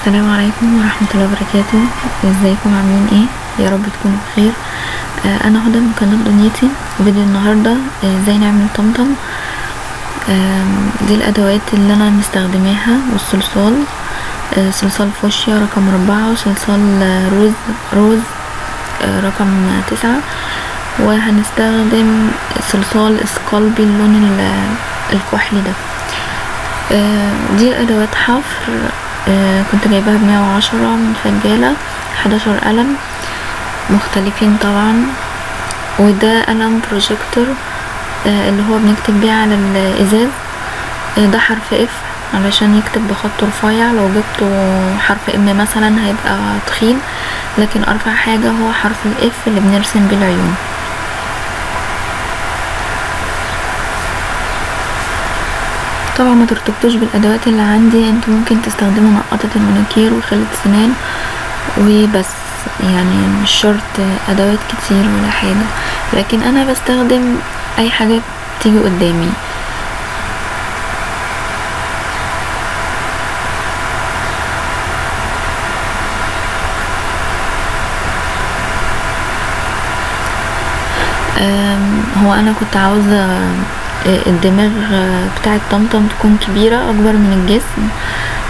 السلام عليكم ورحمة الله وبركاته. ازيكم عاملين ايه؟ يا رب تكونوا بخير. انا هدى من قناة دنيتي. فيديو النهاردة ازاي نعمل طمطم. دي الادوات اللي انا مستخدماها، والصلصال صلصال فوشيا رقم 4، وصلصال روز رقم 9، وهنستخدم صلصال اسقلبي اللون الكحلي ده. دي ادوات حفر. كنت جايباها ب110 من فجالة، 11 قلم مختلفين طبعا. وده قلم بروجيكتور اللي هو بنكتب بيه على الازاز. ده حرف اف علشان يكتب بخط رفيع. لو جبته حرف ام مثلا هيبقى تخين، لكن ارفع حاجة هو حرف الاف اللي بنرسم بيه العيون. طبعا ما ترتبطوش بالادوات اللي عندي، انتوا ممكن تستخدموا نقطة المانيكير وخلة سنان وبس، يعني مش شرط ادوات كتير ولا حاجة، لكن انا بستخدم اي حاجة بتيجي قدامي. هو انا كنت عاوزة الدماغ بتاع الطمطم تكون كبيرة اكبر من الجسم،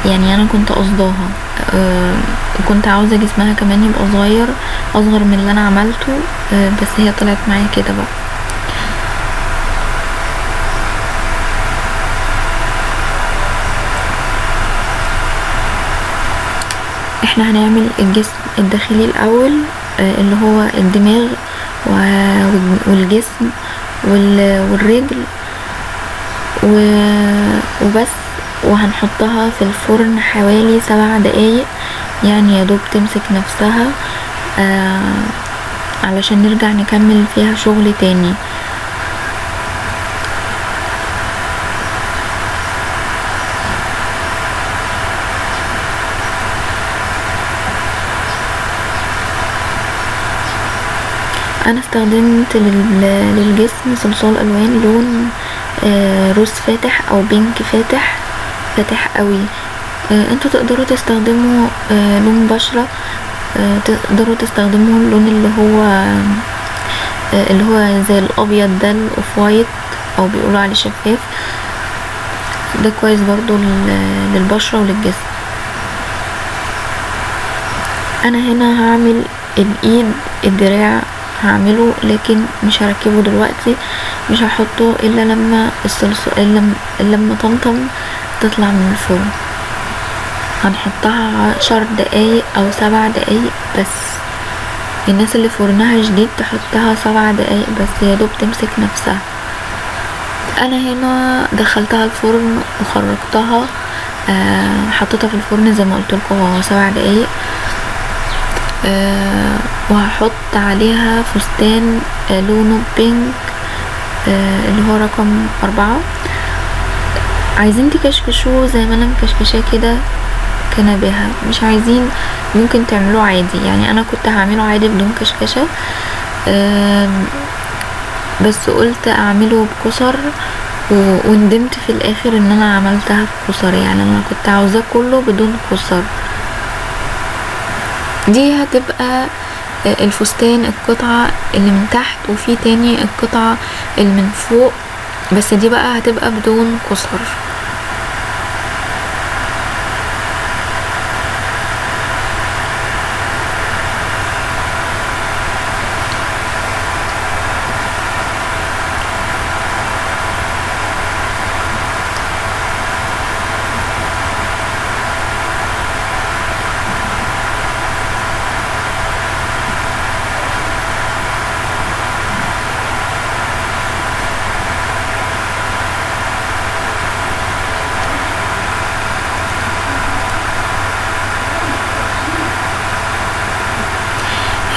يعني انا كنت قصداها. كنت عاوزة جسمها كمان يبقى صغير، اصغر من اللي انا عملته، بس هي طلعت معايا كده بقى. احنا هنعمل الجسم الداخلي الاول، اللي هو الدماغ والجسم والرجل وبس. وهنحطها في الفرن حوالي 7 دقايق، يعني يدوب تمسك نفسها، علشان نرجع نكمل فيها شغل تاني. انا استخدمت للجسم صلصال الوان لون روز فاتح او بينك فاتح قوي. انتوا تقدروا تستخدموا لون بشرة، تقدروا تستخدموا اللون اللي هو زي الابيض ده، الاوف وايت او بيقولوا عليه شفاف. ده كويس برضو للبشرة وللجسم. انا هنا هعمل الايد، الدراع هعمله، لكن مش هركبه دلوقتي، مش هحطه الا لما طمطم تطلع من الفرن. هنحطها 10 دقايق او 7 دقايق بس. الناس اللي فرنها جديد تحطها 7 دقايق بس، يدوب تمسك نفسها. انا هنا دخلتها الفرن وخرجتها، حطيتها في الفرن زي ما قلتلكوا 7 دقايق. وهحط عليها فستان لونه بينك، اللي هو رقم 4. عايزين تكشكشوه زي ما انا مكشكشاه كده كنباها، مش عايزين ممكن تعملوه عادي، يعني انا كنت هعمله عادي بدون كشكشة، بس قلت اعمله بكسر، وندمت في الاخر ان انا عملتها بكسر، يعني انا كنت عاوزاه كله بدون كسر. دي هتبقى الفستان القطعة اللي من تحت، وفي تاني القطعة اللي من فوق، بس دي بقى هتبقى بدون كسر.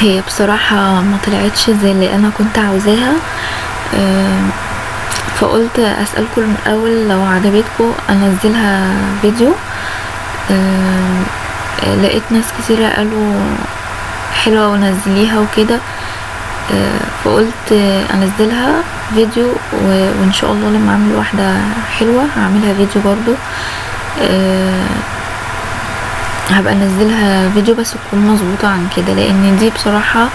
هي بصراحة ما طلعتش زي اللي انا كنت عاوزاها، فقلت اسألكم الاول لو عجبتكم انزلها فيديو. لقيت ناس كتيرة قالوا حلوة ونزليها وكده، فقلت انزلها فيديو، وان شاء الله لما اعمل واحدة حلوة هعملها فيديو برضو. هبقى انزلها فيديو بس تكون مظبوطه عن كده، لان دي بصراحه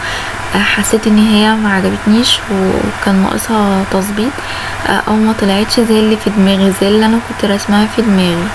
حسيت ان هي ما عجبتنيش وكان ناقصها تظبيط، او ما طلعتش زي اللي في دماغي، زي اللي انا كنت رسمها في دماغي.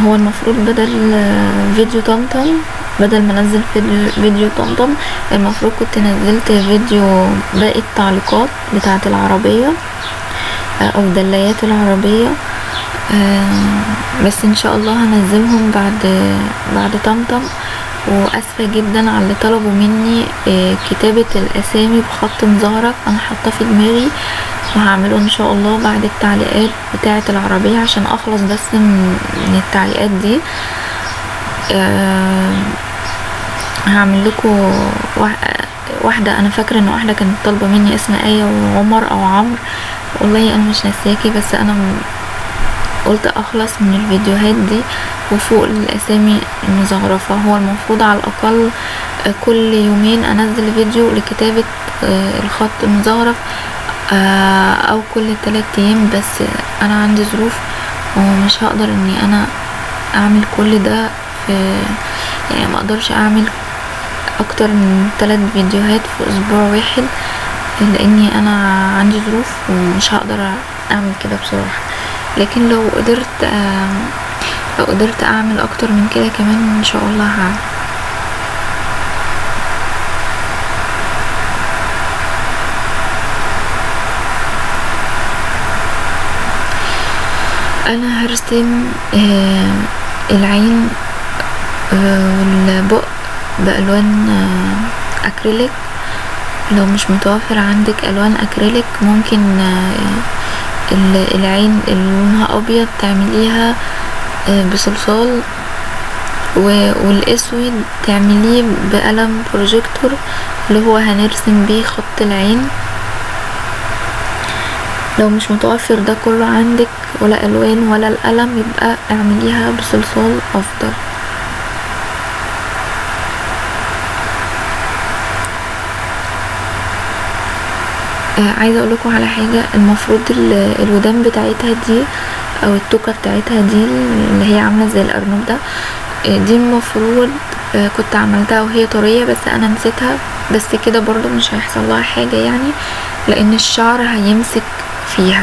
هو المفروض بدل فيديو طمطم، بدل ما انزل فيديو طمطم، المفروض كنت نزلت فيديو باقي التعليقات بتاعه العربيه او دلايات العربيه. بس ان شاء الله هنزلهم بعد طمطم. واسفه جدا على اللي طلبوا مني كتابه الاسامي بخط مزهرك، انا حاطاه في دماغي وهعمله ان شاء الله بعد التعليقات بتاعه العربيه، عشان اخلص بس من التعليقات دي. هعمل لكم واحده، انا فاكره ان واحده كانت طالبه مني اسم ايه وعمر او عمرو، والله انا مش ناسياكي، بس انا قلت اخلص من الفيديوهات دي وفوق الاسامي المزخرفه. هو المفروض على الاقل كل يومين انزل فيديو لكتابه الخط المزخرف، او كل 3 ايام، بس انا عندي ظروف ومش هقدر اني انا اعمل كل ده يعني ما اقدرش اعمل اكتر من 3 فيديوهات في اسبوع واحد، لاني انا عندي ظروف ومش هقدر اعمل كده بصراحه. لكن لو قدرت اعمل اكتر من كده كمان ان شاء الله هعمل. انا هرسم العين والبق بالوان اكريليك. لو مش متوفر عندك الوان اكريليك، ممكن العين اللي لونها ابيض تعمليها بصلصال، والاسود تعمليه بقلم بروجيكتور اللي هو هنرسم بيه خط العين. لو مش متوفر ده كله عندك، ولا الوان ولا القلم، يبقى اعمليها بصلصال افضل. عايزه اقولكوا على حاجه، المفروض الودان بتاعتها دي او التوكه بتاعتها دي اللي هي عامله زي الارنب ده، دي المفروض كنت عملتها وهي طريه، بس انا نسيتها. بس كده برضو مش هيحصل لها حاجه يعني، لان الشعر هيمسك فيها.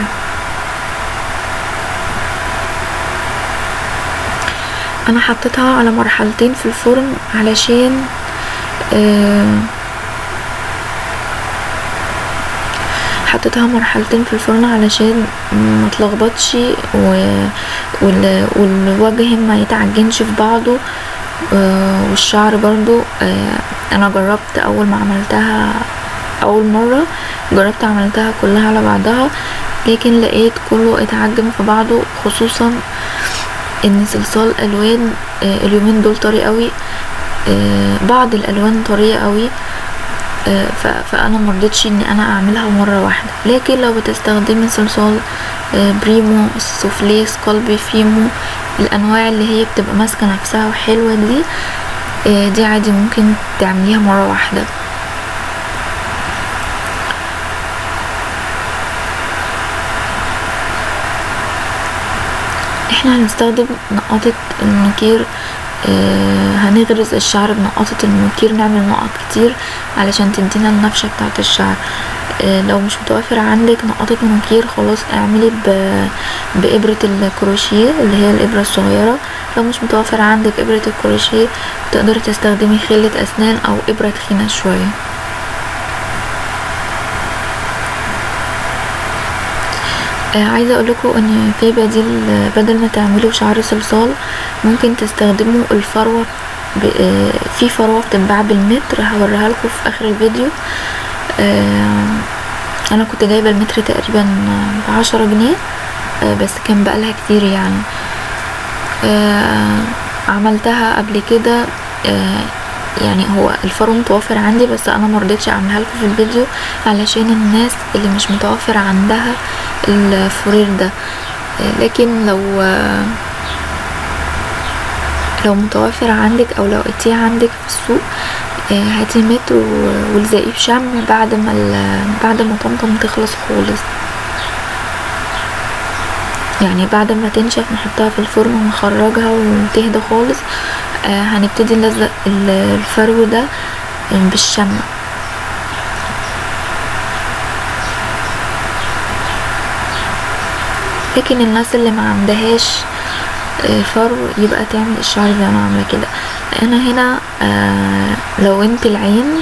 انا حطيتها على مرحلتين في الفرن علشان حطيتها مرحلتين في الفرن علشان ما تلخبطش والوجه ما يتعجنش في بعضه، والشعر برضو. انا جربت اول ما عملتها اول مرة، جربت عملتها كلها على بعضها، لكن لقيت كله اتعجن في بعضه، خصوصا ان صلصال الوان اليومين دول طري قوي، بعض الالوان طرية قوي، فانا مرضتش ان انا اعملها مرة واحدة. لكن لو بتستخدمي صلصال بريمو، سوفلي، سكالبي، فيمو، الانواع اللي هي بتبقى ماسكة نفسها وحلوة دي عادي ممكن تعمليها مرة واحدة. احنا هنستخدم نقاطة المونوكير، هنغرز الشعر بنقاطة المونوكير، نعمل نقط كتير علشان تدينا النفشة بتاعة الشعر. لو مش متوفر عندك نقاطة مونوكير، خلاص اعملي بإبرة الكروشيه اللي هي الإبرة الصغيرة. لو مش متوفر عندك إبرة الكروشيه، تقدري تستخدمي خلة أسنان أو إبرة تخينة شوية. عايزة اقولكوا ان في بديل، بدل ما تعملوا شعر صلصال ممكن تستخدموا الفروة. في فروة بتتباع بالمتر، هوريها لكم في اخر الفيديو. انا كنت جايبة المتر تقريبا ب10 جنيه، بس كان بقالها كتير يعني. عملتها قبل كده. يعني هو الفرو متوفر عندي، بس انا مرضتش اعملها لكم في الفيديو علشان الناس اللي مش متوفر عندها الفرير ده. لكن لو متوفر عندك او لو لقيتيه عندك في السوق، هاتي متر والزقيه بشمع بعد ما طمطم تخلص خالص. يعني بعد ما تنشف نحطها في الفرن ونخرجها وتهدى خالص. هنبتدي نلزق الفرو ده بالشمع. لكن الناس اللي ما عندهاش فرو يبقى تعمل الشعر زي ما عامله كده. انا هنا لو انت العين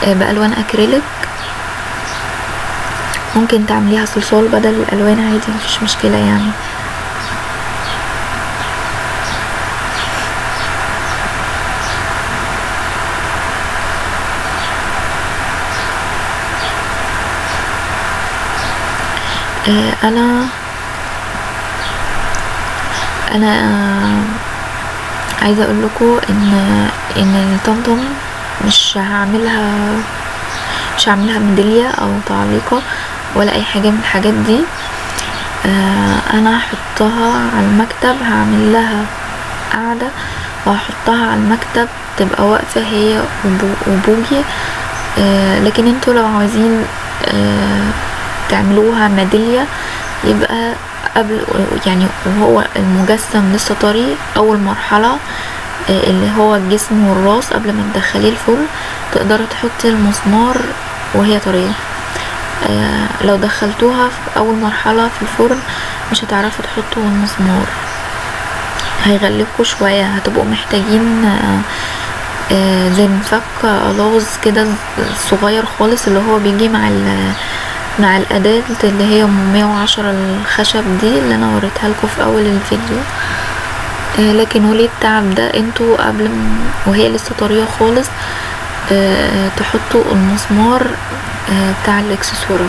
بألوان اكريليك، ممكن تعمليها صلصال بدل الالوان عادي، مفيش مشكله يعني. انا عايزه اقول لكم ان الطمطم مش هعملها ميدالية او تعليقة ولا اي حاجه من الحاجات دي. انا هحطها على المكتب، هعمل لها قاعده وهحطها على المكتب تبقى واقفه هي وبوجي. لكن انتوا لو عايزين تعملوها ميدالية، يبقى قبل يعني وهو المجسم لسه طري، اول مرحله اللي هو الجسم والراس قبل ما تدخليه الفرن، تقدروا تحطي المسمار وهي طريه. لو دخلتوها في اول مرحله في الفرن مش هتعرفوا تحطوا المسمار، هيغلبكوا شويه، هتبقوا محتاجين زي مفك ألوز كده صغير خالص، اللي هو بيجي مع الأداة اللي هي 110 الخشب دي اللي انا وريتها لكم في اول الفيديو. لكن وليه التعب ده؟ انتوا قبل وهي لسه طريه خالص تحطوا المسمار بتاع الاكسسوار.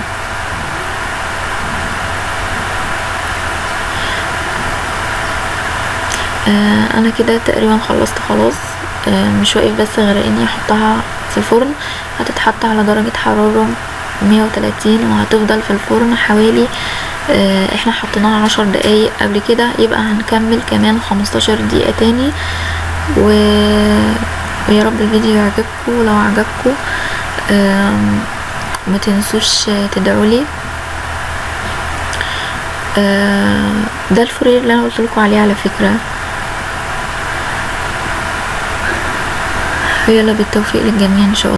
انا كده تقريبا خلصت خلاص. مش واقف بس غير اني احطها في الفرن. هتتحط على درجة حرارة 130 وهتفضل في الفرن حوالي احنا حطيناها 10 دقايق قبل كده، يبقى هنكمل كمان 15 دقيقة تاني. ويا رب الفيديو يعجبكم. لو عجبكم ما تنسوش تدعولي. ده الفرير اللي انا قلتلكوا عليه على فكرة. يلا بالتوفيق للجميع ان شاء الله.